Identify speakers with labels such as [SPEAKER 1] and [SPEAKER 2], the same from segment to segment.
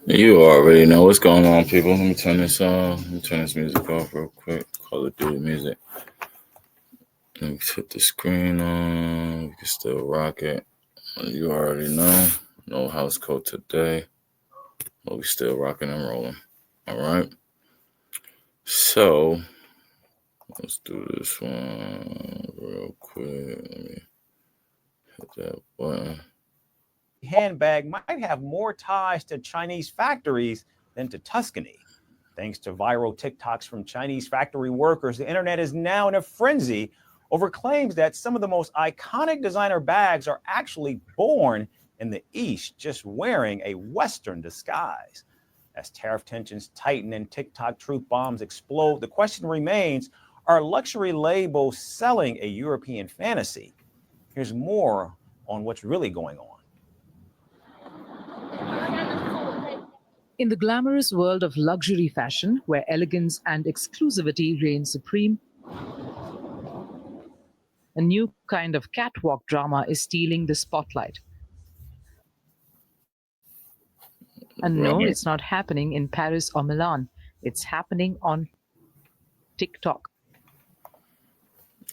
[SPEAKER 1] You already know what's going on, people. Let me turn this on. Let me turn this music off real quick. Call of Duty music. Let me put the screen on. We can still rock it. You already know. No house code today. But we still rocking and rolling. All right. So let's do this one real quick. Let me hit that button.
[SPEAKER 2] Handbag might have more ties to Chinese factories than to Tuscany. Thanks to viral TikToks from Chinese factory workers, the internet is now in a frenzy over claims that some of the most iconic designer bags are actually born in the East, just wearing a Western disguise. As tariff tensions tighten and TikTok truth bombs explode, the question remains, are luxury labels selling a European fantasy? Here's more on what's really going on.
[SPEAKER 3] In the glamorous world of luxury fashion, where elegance and exclusivity reign supreme, a new kind of catwalk drama is stealing the spotlight. And no, it's not happening in Paris or Milan. It's happening on TikTok.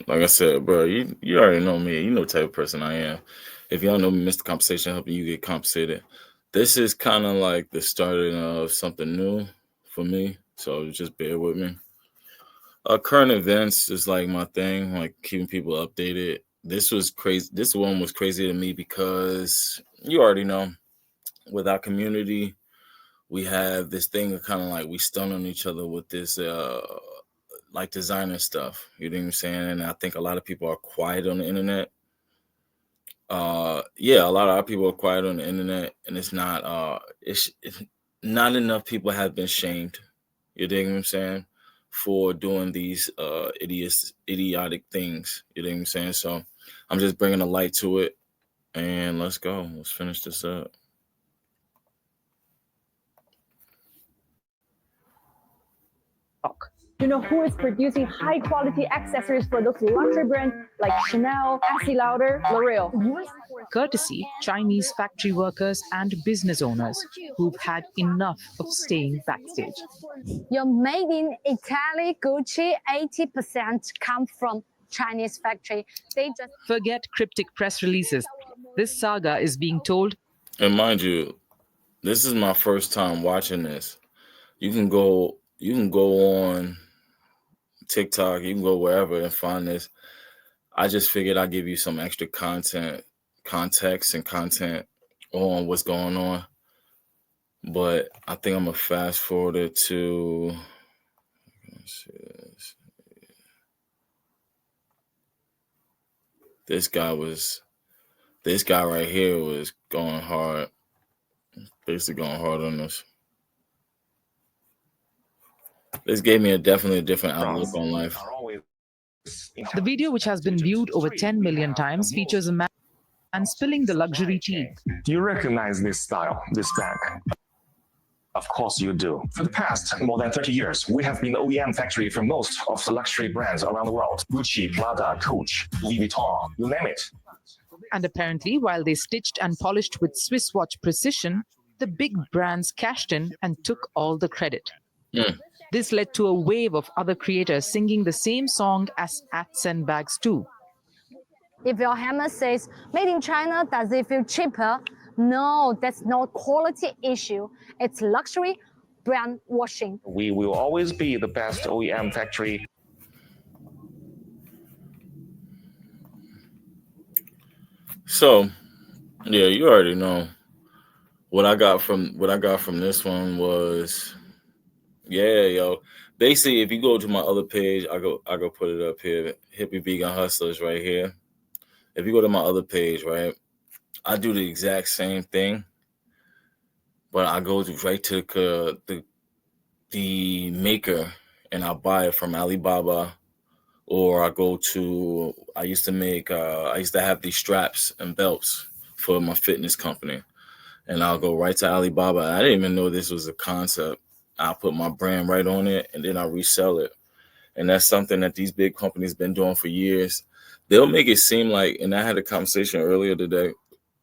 [SPEAKER 1] Like I said, bro, you already know me. You know the type of person I am. If y'all know me, MrCompensation, helping you get compensated. This is kind of like the starting of something new for me. So just bear with me. Current events is like my thing, like keeping people updated. This was crazy. This one was crazy to me because you already know, with our community, we have this thing of kind of like we stun on each other with this like designer stuff. You know what I'm saying? And I think a lot of people are quiet on the internet. Yeah, a lot of our people are quiet on the internet, and it's not enough people have been shamed. You dig what I'm saying? For doing these idiotic things. You know what I'm saying? So I'm just bringing a light to it, and let's go. Let's finish this up.
[SPEAKER 4] You know who is producing high quality accessories for those luxury brands like Chanel, Estee Lauder, L'Oreal?
[SPEAKER 3] Courtesy Chinese factory workers and business owners who've had enough of staying backstage.
[SPEAKER 4] Your made in Italy Gucci 80% come from Chinese factory. They just
[SPEAKER 3] forget cryptic press releases. This saga is being told.
[SPEAKER 1] And mind you, this is my first time watching this. You can go on TikTok, you can go wherever and find this. I just figured I'd give you some extra context and content on what's going on. But I think I'm gonna fast forward it to this guy right here was going hard. Basically going hard on this. This gave me definitely a different outlook on life.
[SPEAKER 3] The video, which has been viewed over 10 million times, features a man spilling the luxury tea.
[SPEAKER 5] Do you recognize this style, this bag? Of course you do. For the past more than 30 years, we have been the OEM factory for most of the luxury brands around the world. Gucci, Prada, Coach, Louis Vuitton, you name it.
[SPEAKER 3] And apparently, while they stitched and polished with Swiss watch precision, the big brands cashed in and took all the credit. This led to a wave of other creators singing the same song as hats and bags too.
[SPEAKER 4] If your Hermes says made in China, does it feel cheaper? No, that's not quality issue. It's luxury brand washing.
[SPEAKER 5] We will always be the best OEM factory.
[SPEAKER 1] So, yeah, you already know what I got from this one was, yeah, yo. Basically, if you go to my other page, I go put it up here. Hippie Vegan Hustlers right here. If you go to my other page, right, I do the exact same thing, but I go right to the maker and I buy it from Alibaba, or I used to have these straps and belts for my fitness company, and I'll go right to Alibaba. I didn't even know this was a concept. I'll put my brand right on it, and then I resell it. And that's something that these big companies been doing for years. They'll make it seem like, and I had a conversation earlier today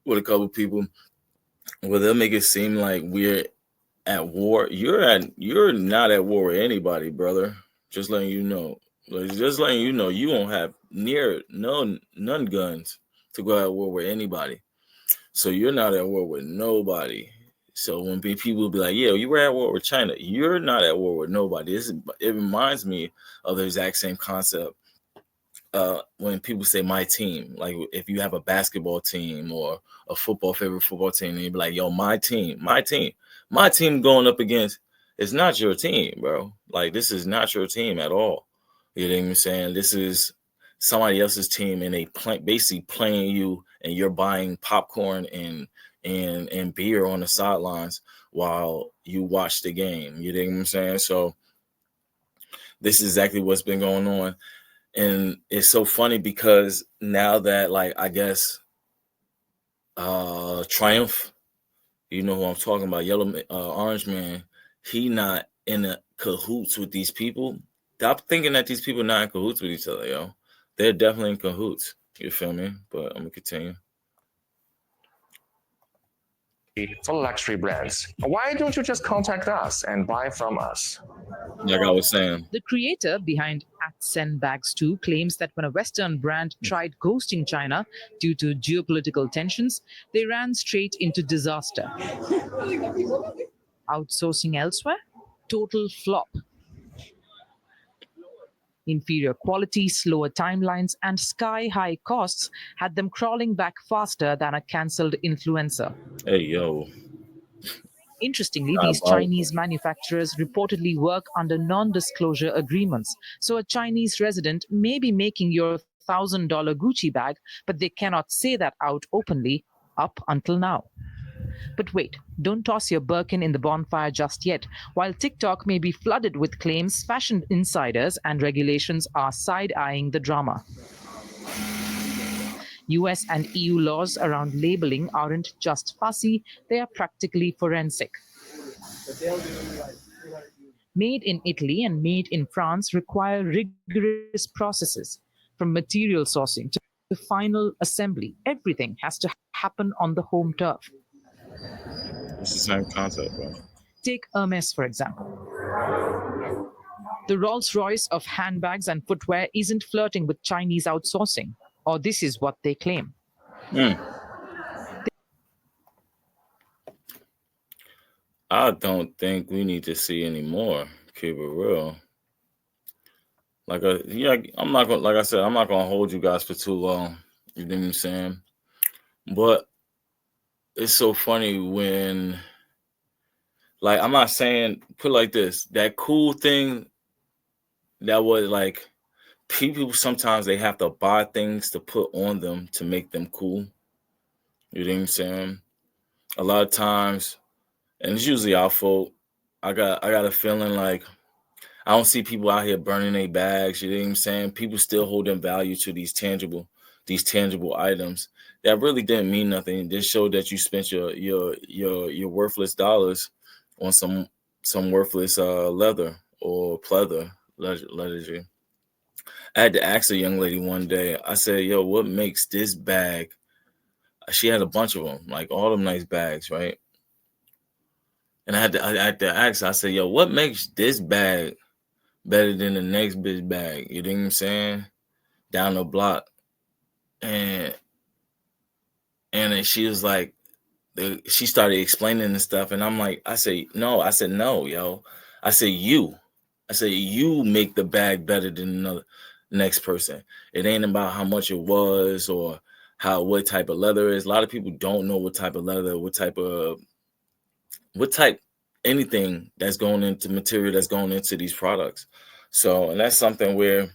[SPEAKER 1] with a couple of people, where they'll make it seem like we're at war. You're not at war with anybody, brother. Just letting you know. Just letting you know, you won't have none guns to go at war with anybody. So you're not at war with nobody. So when people be like, "Yeah, you were at war with China," you're not at war with nobody. It reminds me of the exact same concept. When people say my team, like if you have a basketball team or a favorite football team, and you be like, "Yo, my team," going up against, it's not your team, bro. Like this is not your team at all. You know what I'm saying? This is somebody else's team, and they basically playing you, and you're buying popcorn and beer on the sidelines while you watch the game. You know what I'm saying? So this is exactly what's been going on. And it's so funny because now that, like, I guess Triumph, you know who I'm talking about, Orange Man, he not in a cahoots with these people. Stop thinking that these people not in cahoots with each other, yo. They're definitely in cahoots. You feel me? But I'm gonna continue.
[SPEAKER 5] For luxury brands, why don't you just contact us and buy from us?
[SPEAKER 1] Like I was saying,
[SPEAKER 3] The creator behind @SendBags2 claims that when a Western brand tried ghosting China due to geopolitical tensions, they ran straight into disaster. Outsourcing elsewhere? Total flop. Inferior quality, slower timelines, and sky-high costs had them crawling back faster than a cancelled influencer.
[SPEAKER 1] hey, yo.
[SPEAKER 3] Interestingly, these Chinese manufacturers reportedly work under non-disclosure agreements. So a Chinese resident may be making your $1,000 Gucci bag, but they cannot say that out openly up until now. But wait, don't toss your Birkin in the bonfire just yet. While TikTok may be flooded with claims, fashion insiders and regulations are side-eyeing the drama. US and EU laws around labeling aren't just fussy, they are practically forensic. Made in Italy and made in France require rigorous processes, from material sourcing to final assembly. Everything has to happen on the home turf.
[SPEAKER 1] It's the same concept, bro.
[SPEAKER 3] Take Hermes, for example. The Rolls-Royce of handbags and footwear isn't flirting with Chinese outsourcing, or this is what they claim.
[SPEAKER 1] I don't think we need to see any more. Keep it real. I'm not gonna, like I said, I'm not gonna hold you guys for too long. You know what I'm saying? But it's so funny when, like, I'm not saying, put it like this, that cool thing that was like, people sometimes they have to buy things to put on them to make them cool. You know what I'm saying? A lot of times, and it's usually our fault. I got a feeling like I don't see people out here burning their bags. You know what I'm saying? People still holding value to these tangible items that really didn't mean nothing. This showed that you spent your worthless dollars on some worthless leather or pleather leather. I had to ask a young lady one day. I said, "Yo, what makes this bag?" She had a bunch of them, like all them nice bags, right? And I had to ask her, I said, "Yo, what makes this bag better than the next bitch bag?" You know what I'm saying? Down the block. And then she was like, she started explaining the stuff. And I'm like, I said, no, yo. I said, you make the bag better than the next person. It ain't about how much it was or what type of leather it is. A lot of people don't know what type of leather, what type anything that's going into material that's going into these products. So, and that's something where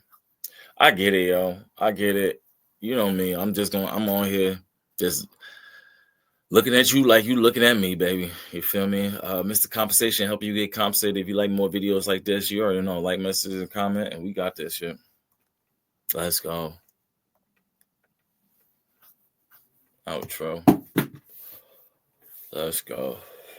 [SPEAKER 1] I get it, yo. I get it. You know me. I'm on here just looking at you like you looking at me, baby. You feel me? MrCompensation, help you get compensated. If you like more videos like this, you already know. Like, message, and comment, and we got this shit. Let's go. Outro. Let's go.